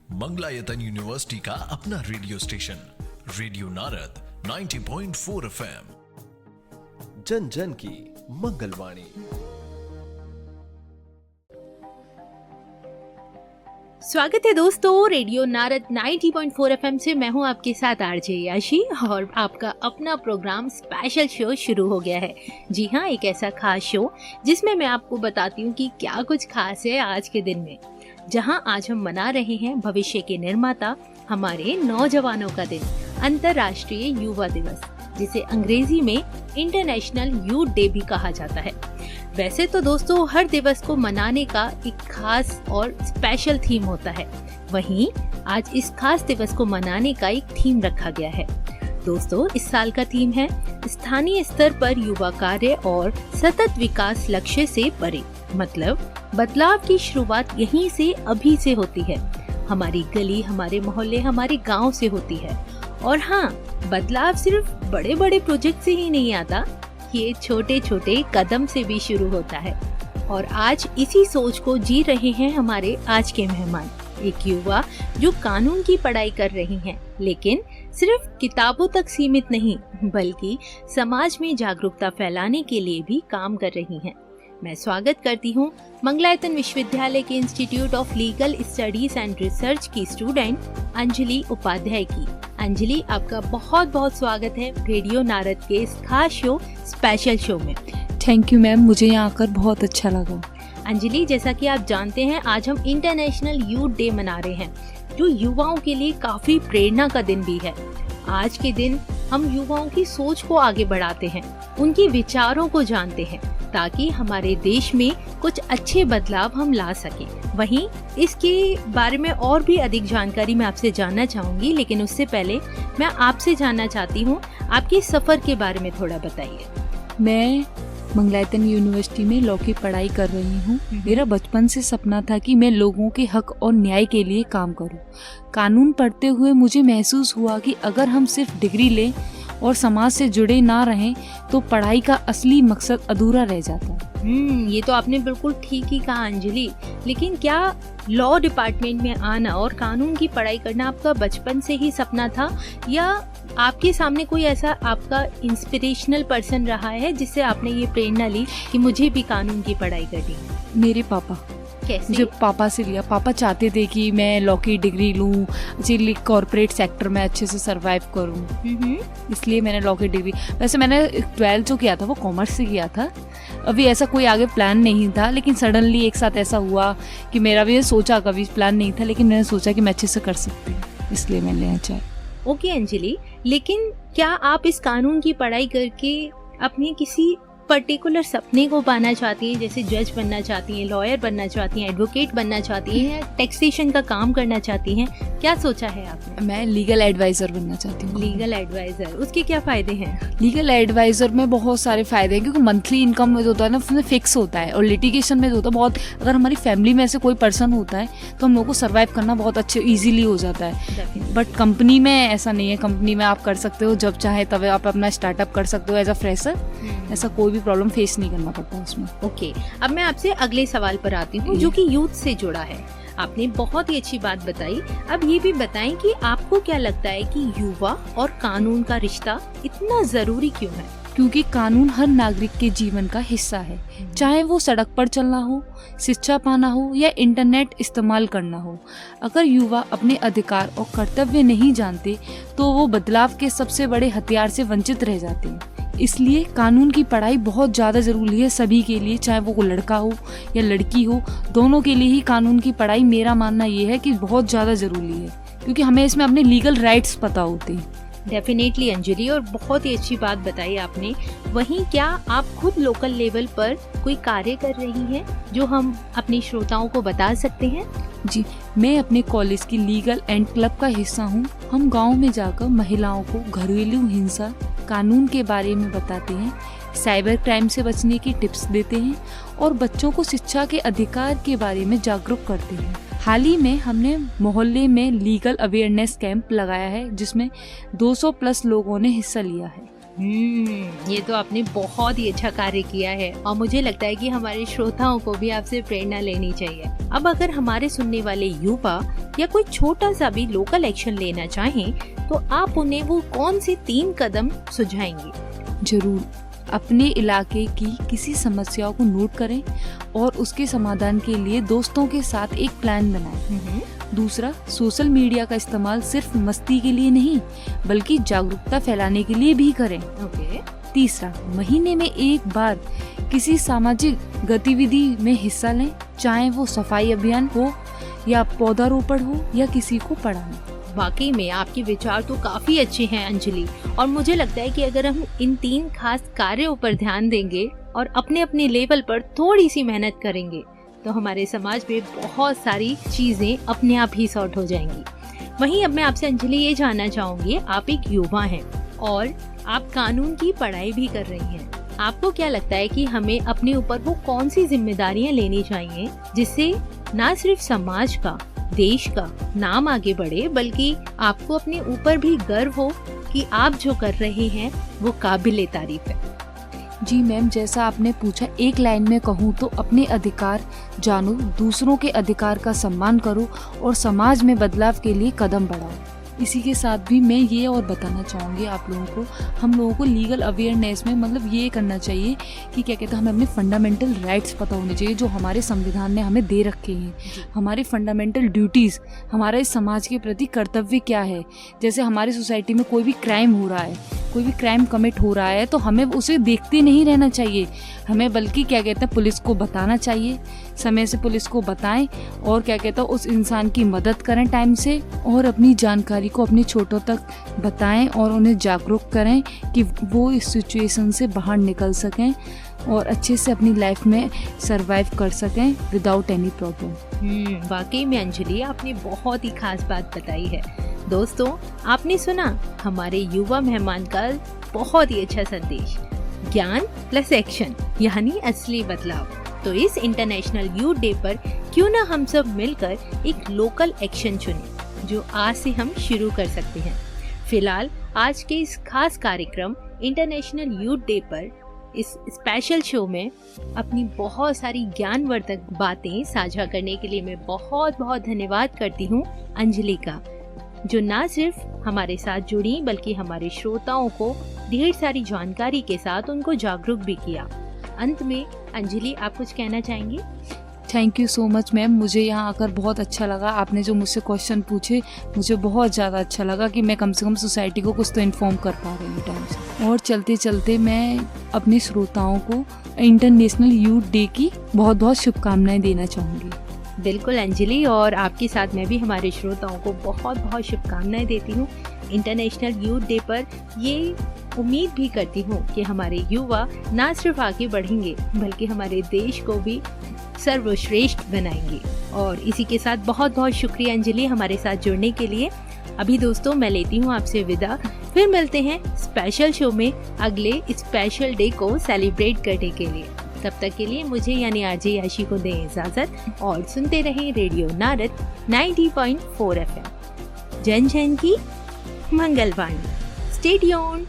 Mangalayatan university का अपना radio station radio Narad 90.4 FM, जन जन की मंगलवाणी। स्वागत है दोस्तों, रेडियो नारद 90.4 FM से मैं हूं आपके साथ आरजे याशी और आपका अपना प्रोग्राम स्पेशल शो शुरू हो गया है। जी हाँ, एक ऐसा खास शो जिसमें मैं आपको बताती हूँ कि क्या कुछ खास है आज के दिन में, जहां आज हम मना रहे हैं भविष्य के निर्माता हमारे नौजवानों का दिन, अंतर्राष्ट्रीय युवा दिवस, जिसे अंग्रेजी में इंटरनेशनल यूथ डे भी कहा जाता है। वैसे तो दोस्तों हर दिवस को मनाने का एक खास और स्पेशल थीम होता है, वहीं आज इस खास दिवस को मनाने का एक थीम रखा गया है। दोस्तों इस साल का थीम है स्थानीय स्तर पर युवा कार्य और सतत विकास लक्ष्य से परे, मतलब बदलाव की शुरुआत यहीं से अभी से होती है, हमारी गली, हमारे मोहल्ले, हमारे गांव से होती है। और हाँ, बदलाव सिर्फ बड़े बड़े प्रोजेक्ट से ही नहीं आता, ये छोटे छोटे कदम से भी शुरू होता है। और आज इसी सोच को जी रहे हैं हमारे आज के मेहमान, एक युवा जो कानून की पढ़ाई कर रही हैं, लेकिन सिर्फ किताबों तक सीमित नहीं बल्कि समाज में जागरूकता फैलाने के लिए भी काम कर रही हैं। मैं स्वागत करती हूँ मंगलायतन विश्वविद्यालय के institute of legal studies and research की स्टूडेंट अंजलि उपाध्याय की। अंजलि, आपका बहुत बहुत स्वागत है रेडियो नारद के इस खास शो स्पेशल शो में। थैंक यू मैम, मुझे यहाँ आकर बहुत अच्छा लगा। अंजलि, जैसा कि आप जानते हैं आज हम इंटरनेशनल यूथ डे मना रहे हैं, जो युवाओं के लिए काफी प्रेरणा का दिन भी है। आज के दिन हम युवाओं की सोच को आगे बढ़ाते हैं, उनके विचारों को जानते हैं, ताकि हमारे देश में कुछ अच्छे बदलाव हम ला सकें। वहीं इसके बारे में और भी अधिक जानकारी मैं आपसे जानना चाहूंगी, लेकिन उससे पहले मैं आपसे जानना चाहती हूँ आपके सफर के बारे में थोड़ा बताइए। मैं मंगलायतन यूनिवर्सिटी में लॉ की पढ़ाई कर रही हूँ। मेरा बचपन से सपना था कि मैं लोगों के हक और न्याय के लिए काम करूँ। कानून पढ़ते हुए मुझे महसूस हुआ कि अगर हम सिर्फ डिग्री लें और समाज से जुड़े ना रहें तो पढ़ाई का असली मकसद अधूरा रह जाता है। ये तो आपने बिल्कुल ठीक ही कहा अंजलि, लेकिन क्या लॉ डिपार्टमेंट में आना और कानून की पढ़ाई करना आपका बचपन से ही सपना था, या आपके सामने कोई ऐसा आपका इंस्पिरेशनल पर्सन रहा है जिससे आपने ये प्रेरणा ली कि मुझे भी कानून की पढ़ाई करनी है? मेरे पापा। कैसे? जब पापा से लिया, पापा चाहते थे कि मैं लॉ की डिग्री लूँ, इसीलिए कॉर्पोरेट सेक्टर में अच्छे से सरवाइव करूँ, इसलिए मैंने लॉ की डिग्री। वैसे मैंने 12th जो किया था वो कॉमर्स से किया था। अभी ऐसा कोई आगे प्लान नहीं था, लेकिन सडनली एक साथ ऐसा हुआ कि मेरा भी सोचा, कभी प्लान नहीं था, लेकिन मैंने सोचा कि मैं अच्छे से कर सकती हूँ, इसलिए मैं लेना चाही। ओके अंजलि, लेकिन क्या आप इस कानून की पढ़ाई करके अपने किसी पर्टिकुलर सपने को पाना चाहती हैं, जैसे जज बनना चाहती हैं, लॉयर बनना चाहती हैं, एडवोकेट बनना चाहती हैं, टैक्सेशन का काम करना चाहती हैं? क्या सोचा है आपने? मैं लीगल एडवाइजर बनना चाहती हूँ। लीगल एडवाइजर, उसके क्या फायदे हैं? लीगल एडवाइजर में बहुत सारे फायदे हैं, क्योंकि मंथली इनकम में जो होता है ना उसमें फिक्स होता है, और लिटिगेशन में जो होता है बहुत, अगर हमारी फैमिली में ऐसे कोई पर्सन होता है तो हम लोगों को सर्वाइव करना बहुत अच्छे ईजिली हो जाता है। बट कंपनी में ऐसा नहीं है। कंपनी में आप कर सकते हो जब चाहे तब आप अपना स्टार्टअप कर सकते हो एज अ फ्रेशर, ऐसा कोई भी प्रॉब्लम फेस नहीं करना पड़ता उसमें। ओके, अब मैं आपसे अगले सवाल पर आती हूँ जो कि यूथ से जुड़ा है। आपने बहुत ही अच्छी बात बताई। अब ये भी बताएं कि आपको क्या लगता है कि युवा और कानून का रिश्ता इतना जरूरी क्यों है? क्योंकि कानून हर नागरिक के जीवन का हिस्सा है, चाहे वो सड़क पर चलना हो, शिक्षा पाना हो या इंटरनेट इस्तेमाल करना हो। अगर युवा अपने अधिकार और कर्तव्य नहीं जानते तो वो बदलाव के सबसे बड़े हथियार से वंचित रह जाते हैं। इसलिए कानून की पढ़ाई बहुत ज़्यादा ज़रूरी है सभी के लिए, चाहे वो लड़का हो या लड़की हो, दोनों के लिए ही कानून की पढ़ाई, मेरा मानना ये है कि बहुत ज़्यादा ज़रूरी है, क्योंकि हमें इसमें अपने लीगल राइट्स पता होते हैं। डेफिनेटली अंजलि, और बहुत ही अच्छी बात बताई आपने। वहीं क्या आप खुद लोकल लेवल पर कोई कार्य कर रही हैं जो हम अपने श्रोताओं को बता सकते हैं? जी, मैं अपने कॉलेज की लीगल एंड क्लब का हिस्सा हूँ। हम गांव में जाकर महिलाओं को घरेलू हिंसा कानून के बारे में बताते हैं, साइबर क्राइम से बचने की टिप्स देते हैं और बच्चों को शिक्षा के अधिकार के बारे में जागरूक करते हैं। हाल ही में हमने मोहल्ले में लीगल अवेयरनेस कैंप लगाया है, जिसमें 200 प्लस लोगों ने हिस्सा लिया है। ये तो आपने बहुत ही अच्छा कार्य किया है और मुझे लगता है कि हमारे श्रोताओं को भी आपसे प्रेरणा लेनी चाहिए। अब अगर हमारे सुनने वाले युवा या कोई छोटा सा भी लोकल एक्शन लेना चाहें तो आप उन्हें वो कौन से 3 कदम सुझाएंगे? जरूर। अपने इलाके की किसी समस्याओं को नोट करें और उसके समाधान के लिए दोस्तों के साथ एक प्लान बनाएं। दूसरा, सोशल मीडिया का इस्तेमाल सिर्फ मस्ती के लिए नहीं बल्कि जागरूकता फैलाने के लिए भी करें। तीसरा, महीने में एक बार किसी सामाजिक गतिविधि में हिस्सा लें, चाहे वो सफाई अभियान हो या पौधारोपण हो या किसी को पढ़ाना। वाकई में आपके विचार तो काफी अच्छे हैं अंजलि, और मुझे लगता है कि अगर हम इन 3 खास कार्यों पर ध्यान देंगे और अपने अपने लेवल पर थोड़ी सी मेहनत करेंगे तो हमारे समाज में बहुत सारी चीजें अपने आप ही सॉर्ट हो जाएंगी। वहीं अब मैं आपसे अंजलि ये जानना चाहूंगी, आप एक युवा हैं और आप कानून की पढ़ाई भी कर रही हैं। आपको क्या लगता है कि हमें अपने ऊपर वो कौन सी जिम्मेदारियां लेनी चाहिए जिससे ना सिर्फ समाज का, देश का नाम आगे बढ़े बल्कि आपको अपने ऊपर भी गर्व हो कि आप जो कर रहे हैं वो काबिले तारीफ है? जी मैम, जैसा आपने पूछा, एक लाइन में कहूँ तो अपने अधिकार जानो, दूसरों के अधिकार का सम्मान करो और समाज में बदलाव के लिए कदम बढ़ाओ। इसी के साथ भी मैं ये और बताना चाहूँगी आप लोगों को, हम लोगों को लीगल अवेयरनेस में मतलब ये करना चाहिए कि क्या कहते हैं, हमें अपने फंडामेंटल राइट्स पता होने चाहिए जो हमारे संविधान ने हमें दे रखे हैं। हमारी फंडामेंटल ड्यूटीज़, हमारा इस समाज के प्रति कर्तव्य क्या है। जैसे हमारी सोसाइटी में कोई भी क्राइम हो रहा है, कोई भी क्राइम कमिट हो रहा है तो हमें उसे देखते नहीं रहना चाहिए, हमें बल्कि क्या कहते हैं पुलिस को बताना चाहिए, समय से पुलिस को बताएं और क्या कहते हैं उस इंसान की मदद करें टाइम से, और अपनी जानकारी को अपने छोटों तक बताएं और उन्हें जागरूक करें कि वो इस सिचुएशन से बाहर निकल सकें और अच्छे से अपनी लाइफ में सरवाइव कर सकें विदाउट एनी प्रॉब्लम। वाकई में अंजलि, आपने बहुत ही खास बात बताई है। दोस्तों, आपने सुना हमारे युवा मेहमान का बहुत ही अच्छा संदेश, ज्ञान प्लस एक्शन यानी असली बदलाव। तो इस इंटरनेशनल यूथ डे पर क्यों ना हम सब मिलकर एक लोकल एक्शन चुनें जो आज से हम शुरू कर सकते हैं। फिलहाल आज के इस खास कार्यक्रम इंटरनेशनल यूथ डे पर इस स्पेशल शो में अपनी बहुत सारी ज्ञानवर्धक बातें साझा करने के लिए मैं बहुत बहुत धन्यवाद करती हूँ अंजलि का, जो ना सिर्फ हमारे साथ जुड़ी बल्कि हमारे श्रोताओं को ढेर सारी जानकारी के साथ उनको जागरूक भी किया। अंत में अंजलि, आप कुछ कहना चाहेंगी? Thank you so much ma'am, मुझे यहाँ आकर बहुत अच्छा लगा। आपने जो मुझसे क्वेश्चन पूछे मुझे बहुत ज़्यादा अच्छा लगा कि मैं कम से कम सोसाइटी को कुछ तो इन्फॉर्म कर पा रही हूँ टाइम से। और चलते चलते मैं अपने श्रोताओं को इंटरनेशनल यूथ डे की बहुत बहुत शुभकामनाएं देना चाहूँगी। बिल्कुल अंजलि, और आपके साथ मैं भी हमारे श्रोताओं को बहुत बहुत शुभकामनाएं देती हूँ इंटरनेशनल यूथ डे पर। ये उम्मीद भी करती हूँ कि हमारे युवा ना सिर्फ आगे बढ़ेंगे बल्कि हमारे देश को भी सर्वश्रेष्ठ बनाएंगे। और इसी के साथ बहुत बहुत शुक्रिया अंजलि हमारे साथ जुड़ने के लिए। अभी दोस्तों मैं लेती हूँ आपसे विदा, फिर मिलते हैं स्पेशल शो में अगले स्पेशल डे को सेलिब्रेट करने के लिए। तब तक के लिए मुझे यानी आरजे याशी को दें इजाजत और सुनते रहें रेडियो नारद 90.4 FM, जन जन की मंगलवाणी। Stay tuned.